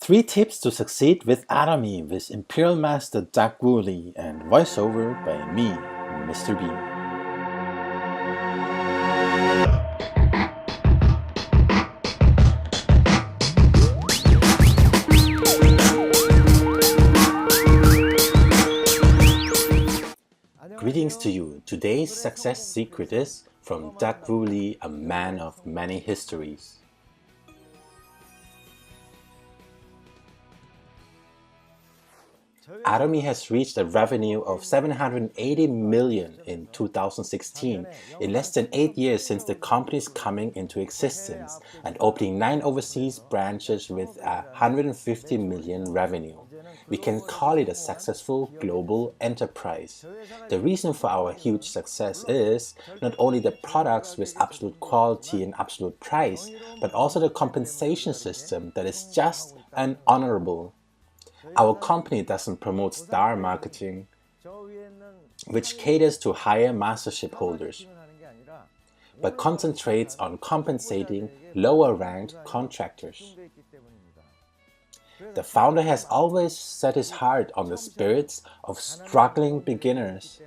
3 tips to succeed with Atomy with Imperial Master Doug Woolley and voiceover by me, Mr. B. Greetings to you. Today's success secret is from Doug Woolley, a man of many histories. Atomy has reached a revenue of 780 million in 2016, in less than 8 years since the company's coming into existence, and opening 9 overseas branches with 150 million revenue. We can call it a successful global enterprise. The reason for our huge success is not only the products with absolute quality and absolute price, but also the compensation system that is just and honorable. Our company doesn't promote star marketing, which caters to higher mastership holders, but concentrates on compensating lower-ranked contractors. The founder has always set his heart on the spirits of struggling beginners.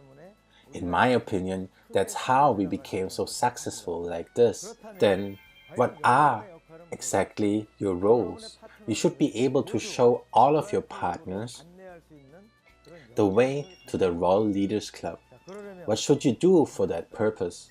In my opinion, that's how we became so successful like this. Then, what are exactly your roles? You should be able to show all of your partners the way to the Royal Leaders Club. What should you do for that purpose?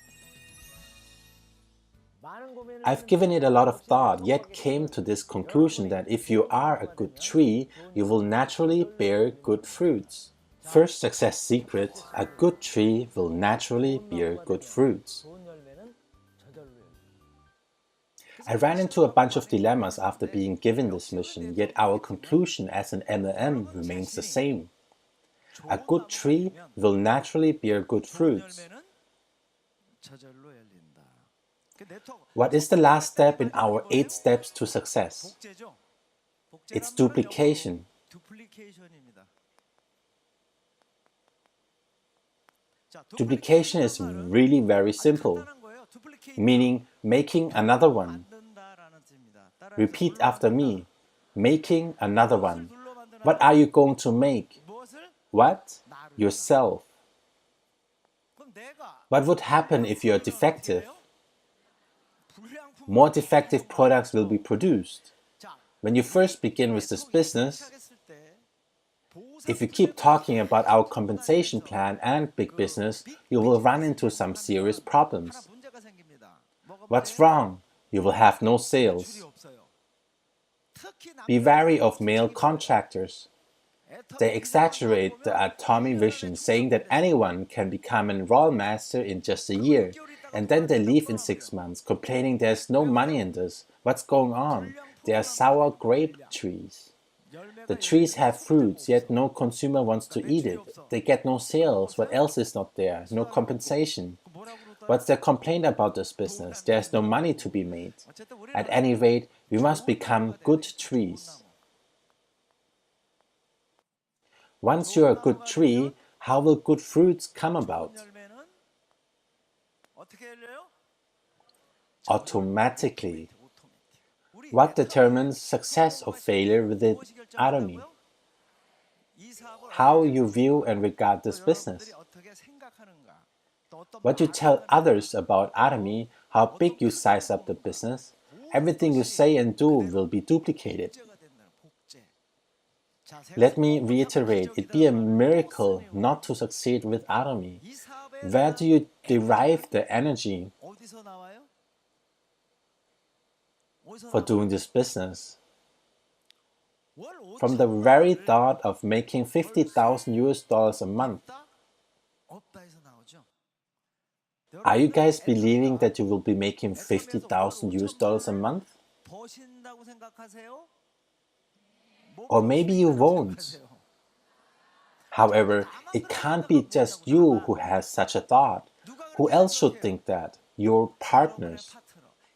I've given it a lot of thought, yet came to this conclusion that if you are a good tree, you will naturally bear good fruits. First success secret: a good tree will naturally bear good fruits. I ran into a bunch of dilemmas after being given this mission, yet our conclusion as an MLM remains the same. A good tree will naturally bear good fruits. What is the last step in our 8 steps to success? It's duplication. Duplication is really very simple, meaning making another one. Repeat after me, making another one. What are you going to make? What? Yourself. What would happen if you are defective? More defective products will be produced. When you first begin with this business, if you keep talking about our compensation plan and big business, you will run into some serious problems. What's wrong? You will have no sales. Be wary of male contractors. They exaggerate the Atomy vision, saying that anyone can become a royal master in just a year, and then they leave in 6 months, complaining there's no money in this. What's going on? They are sour grape trees. The trees have fruits, yet no consumer wants to eat it. They get no sales. What else is not there? No compensation. What's their complaint about this business? There's no money to be made. At any rate, we must become good trees. Once you're a good tree, how will good fruits come about? Automatically. What determines success or failure within Atomy? How you view and regard this business. What you tell others about Atomy, how big you size up the business. Everything you say and do will be duplicated. Let me reiterate, it'd be a miracle not to succeed with Atomy. Where do you derive the energy for doing this business? From the very thought of making 50,000 US dollars a month. Are you guys believing that you will be making 50,000 US dollars a month? Or maybe you won't. However, it can't be just you who has such a thought. Who else should think that? Your partners.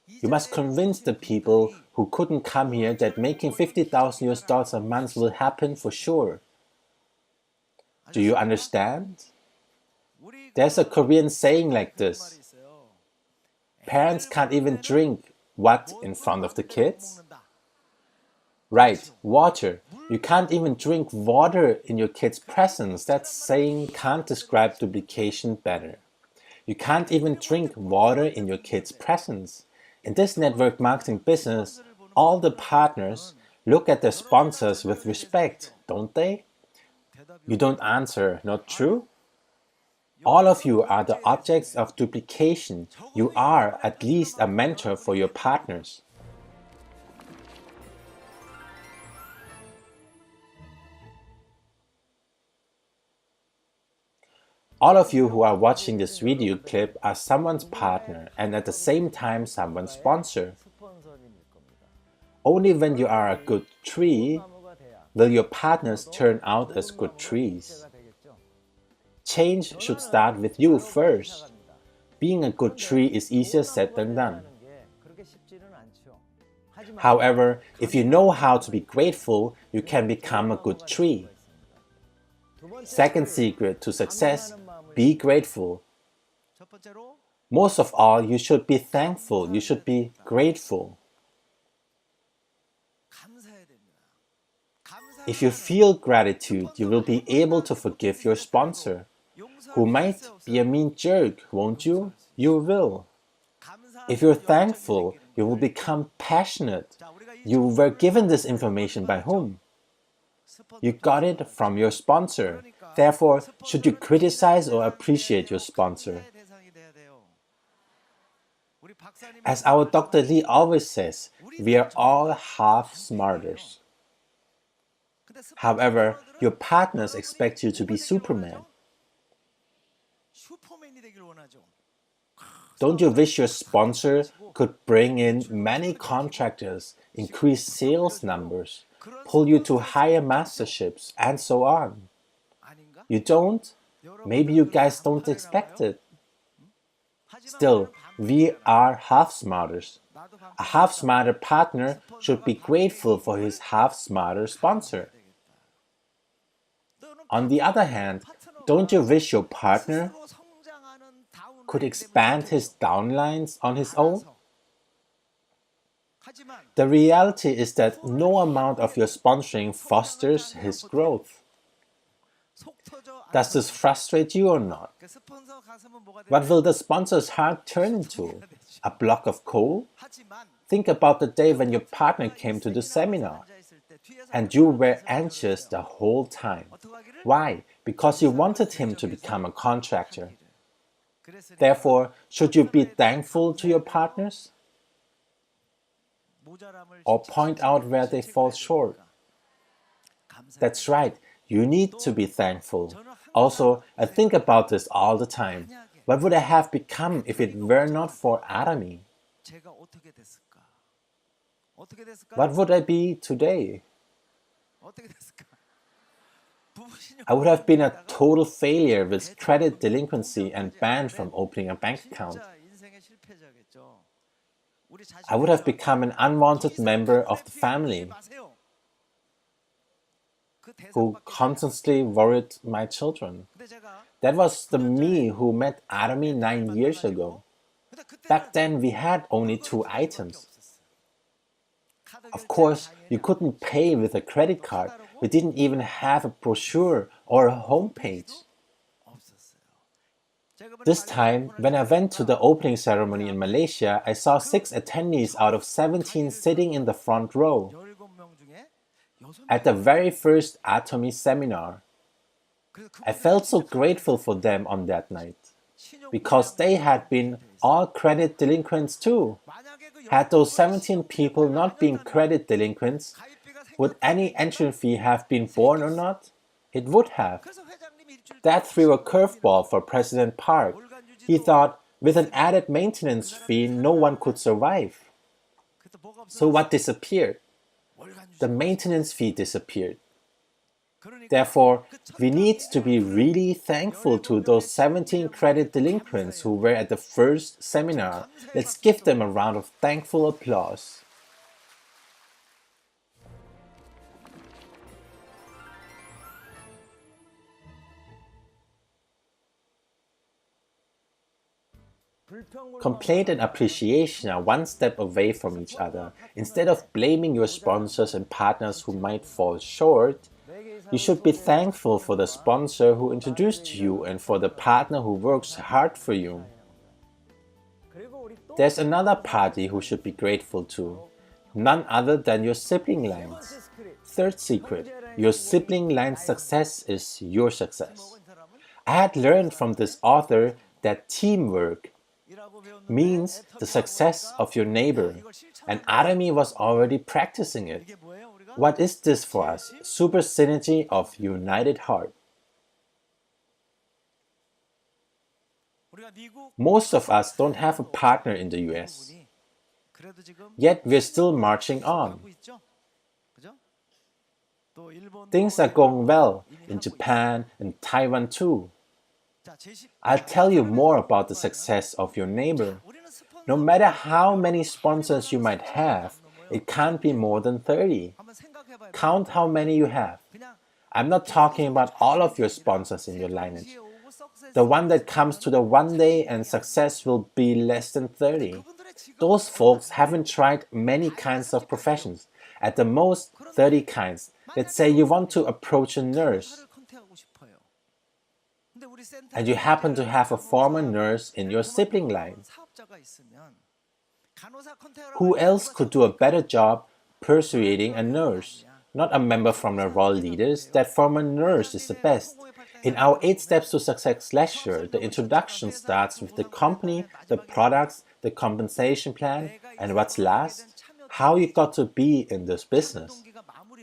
You must convince the people who couldn't come here that making 50,000 US dollars a month will happen for sure. Do you understand? There's a Korean saying like this. Parents can't even drink what in front of the kids? Right, water. You can't even drink water in your kid's presence. That saying can't describe duplication better. You can't even drink water in your kid's presence. In this network marketing business, all the partners look at their sponsors with respect, don't they? You don't answer, not true? All of you are the objects of duplication. You are at least a mentor for your partners. All of you who are watching this video clip are someone's partner and at the same time someone's sponsor. Only when you are a good tree will your partners turn out as good trees. Change should start with you first. Being a good tree is easier said than done. However, if you know how to be grateful, you can become a good tree. Second secret to success, be grateful. Most of all, you should be thankful. You should be grateful. If you feel gratitude, you will be able to forgive your sponsor, who might be a mean jerk, won't you? You will. If you're thankful, you will become passionate. You were given this information by whom? You got it from your sponsor. Therefore, should you criticize or appreciate your sponsor? As our Dr. Lee always says, we are all half smarters. However, your partners expect you to be Superman. Don't you wish your sponsor could bring in many contractors, increase sales numbers, pull you to higher masterships, and so on? You don't? Maybe you guys don't expect it. Still, we are half smarters. A half smarter partner should be grateful for his half smarter sponsor. On the other hand, don't you wish your partner could expand his downlines on his own? The reality is that no amount of your sponsoring fosters his growth. Does this frustrate you or not? What will the sponsor's heart turn into? A block of coal? Think about the day when your partner came to the seminar and you were anxious the whole time. Why? Because you wanted him to become a contractor. Therefore, should you be thankful to your partners? Or point out where they fall short? That's right, you need to be thankful. Also, I think about this all the time. What would I have become if it were not for Atomy? What would I be today? I would have been a total failure with credit delinquency and banned from opening a bank account. I would have become an unwanted member of the family who constantly worried my children. That was the me who met Atomy 9 years ago. Back then we had only 2 items. Of course, you couldn't pay with a credit card. We didn't even have a brochure or a homepage. This time, when I went to the opening ceremony in Malaysia, I saw 6 attendees out of 17 sitting in the front row at the very first Atomy seminar. I felt so grateful for them on that night, because they had been all credit delinquents too. Had those 17 people not been credit delinquents, would any entry fee have been borne or not? It would have. That threw a curveball for President Park. He thought, with an added maintenance fee, no one could survive. So what disappeared? The maintenance fee disappeared. Therefore, we need to be really thankful to those 17 credit delinquents who were at the first seminar. Let's give them a round of thankful applause. Complaint and appreciation are one step away from each other. Instead of blaming your sponsors and partners who might fall short, you should be thankful for the sponsor who introduced you and for the partner who works hard for you. There's another party who should be grateful to, none other than your sibling lines. Third secret, your sibling line's success is your success. I had learned from this author that teamwork means the success of your neighbor, and Atomy was already practicing it. What is this for us? Super synergy of united heart. Most of us don't have a partner in the US, yet we're still marching on. Things are going well in Japan and Taiwan too. I'll tell you more about the success of your neighbor. No matter how many sponsors you might have, it can't be more than 30. Count how many you have. I'm not talking about all of your sponsors in your lineage. The one that comes to the one day and success will be less than 30. Those folks haven't tried many kinds of professions. At the most, 30 kinds. Let's say you want to approach a nurse, and you happen to have a former nurse in your sibling line. Who else could do a better job persuading a nurse, not a member from the role leaders, that former nurse is the best? In our 8 Steps to Success lecture, the introduction starts with the company, the products, the compensation plan, and what's last? How you got to be in this business.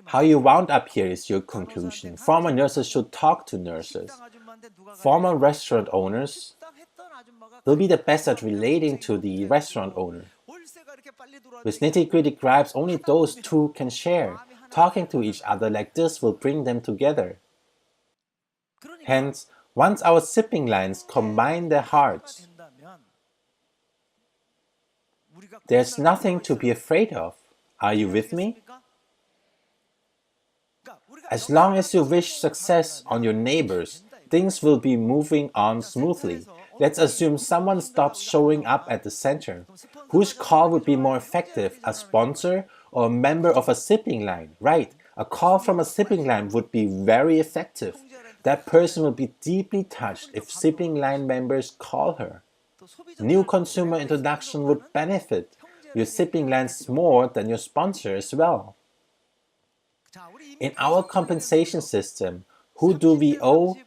How you wound up here is your conclusion. Former nurses should talk to nurses. Former restaurant owners will be the best at relating to the restaurant owner. With nitty-gritty gripes, only those two can share. Talking to each other like this will bring them together. Hence, once our sibling lines combine their hearts, there's nothing to be afraid of. Are you with me? As long as you wish success on your neighbors, things will be moving on smoothly. Let's assume someone stops showing up at the center. Whose call would be more effective, a sponsor or a member of a sibling line? Right, a call from a sibling line would be very effective. That person will be deeply touched if sibling line members call her. New consumer introduction would benefit your sibling lines more than your sponsor as well. In our compensation system, who do we owe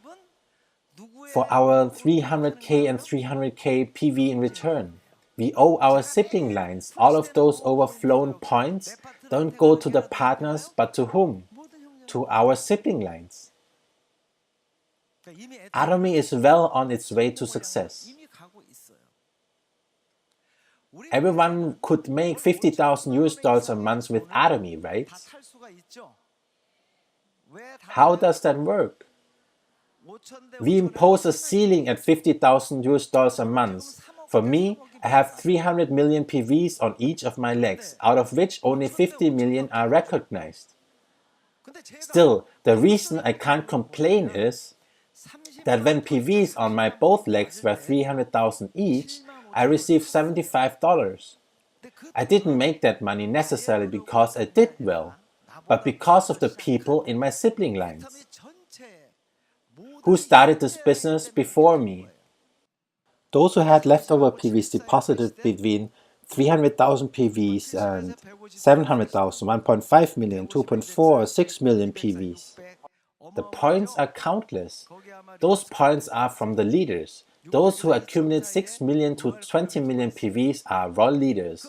for our 300K and 300K PV in return? We owe our sibling lines. All of those overflown points don't go to the partners, but to whom? To our sibling lines. Atomy is well on its way to success. Everyone could make 50,000 US dollars a month with Atomy, right? How does that work? We impose a ceiling at 50,000 US dollars a month. For me, I have 300 million PVs on each of my legs, out of which only 50 million are recognized. Still, the reason I can't complain is that when PVs on my both legs were 300,000 each, I received $75. I didn't make that money necessarily because I did well, but because of the people in my sibling lines who started this business before me. Those who had leftover PVs deposited between 300,000 PVs and 700,000, 1.5 million, 2.4, 6 million PVs. The points are countless. Those points are from the leaders. Those who accumulate 6 million to 20 million PVs are raw leaders.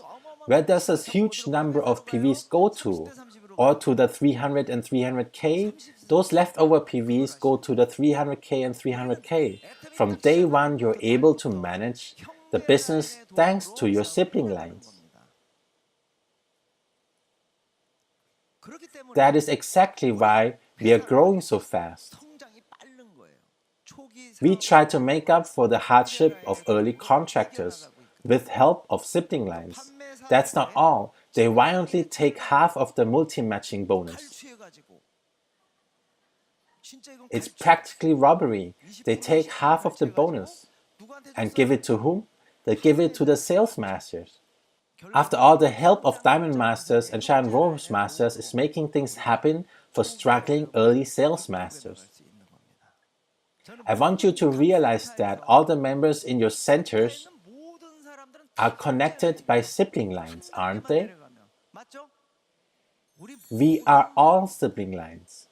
Where does this huge number of PVs go to? Or to the 300 and 300K? Those leftover PVs go to the 300K and 300K. From day one, you're able to manage the business thanks to your sibling lines. That is exactly why we are growing so fast. We try to make up for the hardship of early contractors with help of sibling lines. That's not all. They violently take half of the multi-matching bonus. It's practically robbery. They take half of the bonus. And give it to whom? they give it to the sales masters. After all, the help of Diamond Masters and Shine Rose Masters is making things happen for struggling early sales masters. I want you to realize that all the members in your centers are connected by sibling lines, aren't they? We are all sibling lines.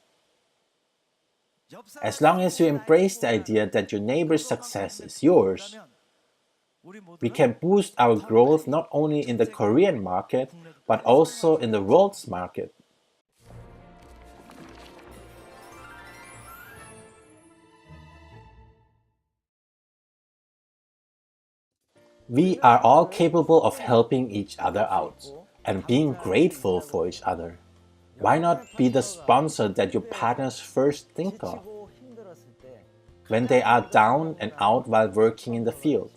As long as you embrace the idea that your neighbor's success is yours, we can boost our growth not only in the Korean market, but also in the world's market. We are all capable of helping each other out and being grateful for each other. Why not be the sponsor that your partners first think of when they are down and out while working in the field?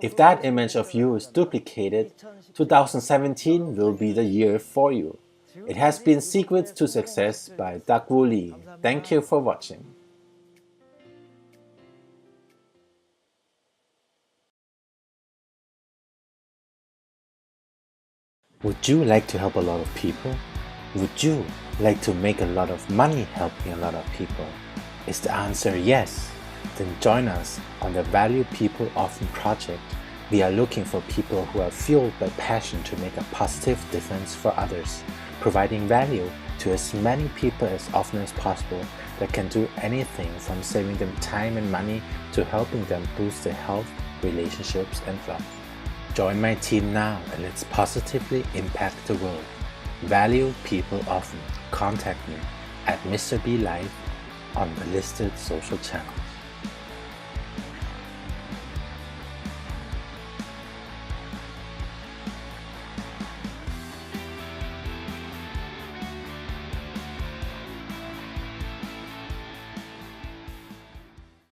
If that image of you is duplicated, 2017 will be the year for you. It has been Secrets to Success by Doug Woo Lee. Thank you for watching. Would you like to help a lot of people? Would you like to make a lot of money helping a lot of people? Is the answer yes? Then join us on the Value People Often project. We are looking for people who are fueled by passion to make a positive difference for others, providing value to as many people as often as possible that can do anything from saving them time and money to helping them boost their health, relationships, and wealth. Join my team now and let's positively impact the world. Value people often. Contact me at Mr. B Live on the listed social channels.